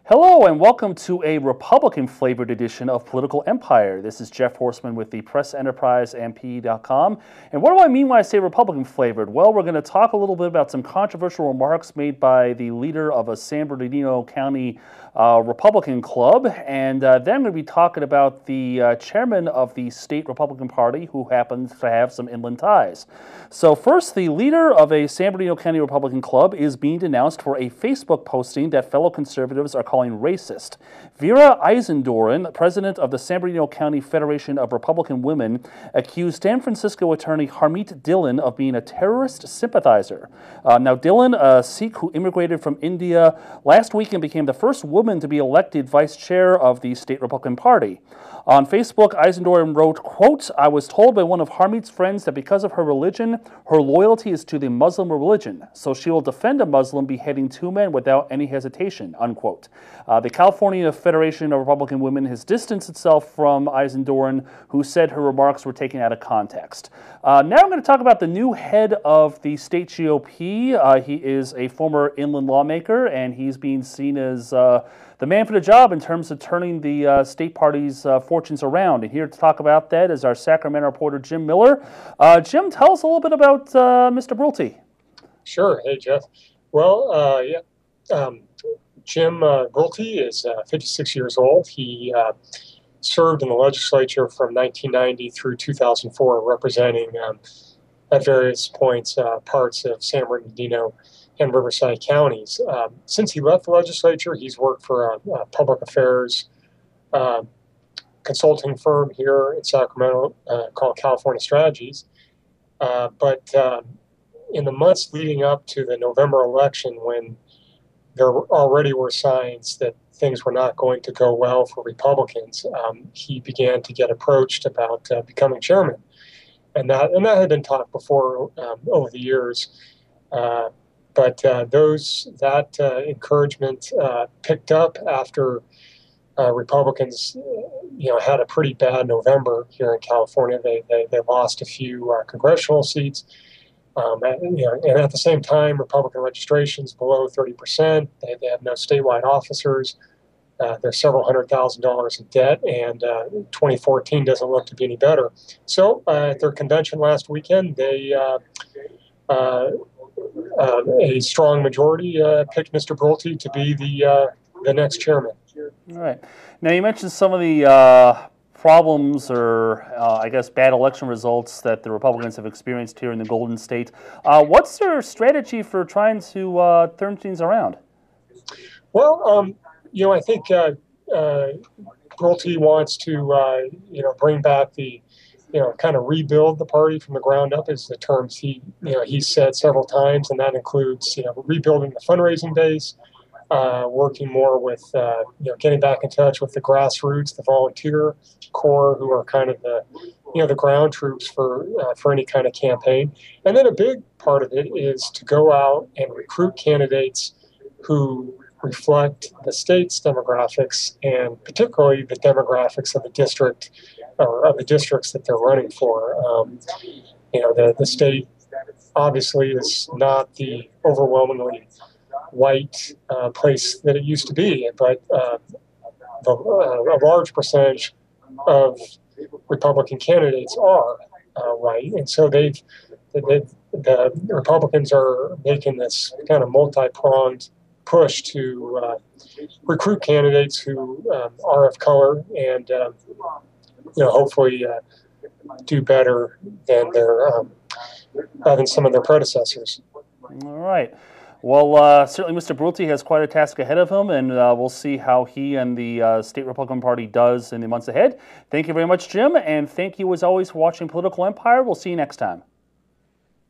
Hello and welcome to a Republican-flavored edition of Political Empire. This is Jeff Horseman with the Press Enterprise and PE.com. And what do I mean when I say Republican-flavored? Well, we're going to talk a little bit about some controversial remarks made by the leader of a San Bernardino County Republican club. And then I'm going to be talking about the chairman of the state Republican Party who happens to have some inland ties. So first, the leader of a San Bernardino County Republican club is being denounced for a Facebook posting that fellow conservatives are calling racist. Vera Eisendoren, president of the San Bernardino County Federation of Republican Women, accused San Francisco attorney Harmeet Dillon of being a terrorist sympathizer. Now, Dillon, a Sikh who immigrated from India last week and became the first woman to be elected vice chair of the state Republican Party. On Facebook, Eisendoren wrote, quote, "I was told by one of Harmeet's friends that because of her religion, her loyalty is to the Muslim religion, so she will defend a Muslim beheading two men without any hesitation," unquote. The California Federation of Republican Women has distanced itself from Eisendoren, who said her remarks were taken out of context. Now I'm going to talk about the new head of the state GOP. He is a former inland lawmaker, and he's being seen as the man for the job in terms of turning the state party's fortunes around. And here to talk about that is our Sacramento reporter, Jim Miller. Jim, tell us a little bit about Mr. Brulte. Sure. Hey, Jeff. Well, Jim Brulte is 56 years old. He served in the legislature from 1990 through 2004, representing at various points parts of San Bernardino and Riverside counties. Since he left the legislature, he's worked for a public affairs consulting firm here in Sacramento called California Strategies. But in the months leading up to the November election, when there already were signs that things were not going to go well for Republicans, he began to get approached about becoming chairman. And that had been talked before over the years. But that encouragement picked up after Republicans, had a pretty bad November here in California. They lost a few congressional seats, and at the same time, Republican registration's below 30%. They have no statewide officers. There's several $100,000 in debt, and 2014 doesn't look to be any better. So at their convention last weekend, they a strong majority picked Mr. Brulte to be the next chairman. All right. Now, you mentioned some of the problems or, I guess, bad election results that the Republicans have experienced here in the Golden State. What's their strategy for trying to turn things around? Well, I think Brulte wants to, bring back the kind of rebuild the party from the ground up, is the terms he's said several times, and that includes, rebuilding the fundraising base, working more with, getting back in touch with the grassroots, the volunteer core, who are kind of the ground troops for any kind of campaign. And then a big part of it is to go out and recruit candidates who reflect the state's demographics, and particularly the demographics of the district or of the districts that they're running for. The state obviously is not the overwhelmingly white place that it used to be, but a large percentage of Republican candidates are white, and so the Republicans are making this kind of multi-pronged push to recruit candidates who are of color and hopefully do better than than some of their predecessors. All right. Well, certainly Mr. Brulte has quite a task ahead of him, and we'll see how he and the State Republican Party does in the months ahead. Thank you very much, Jim, and thank you as always for watching Political Empire. We'll see you next time.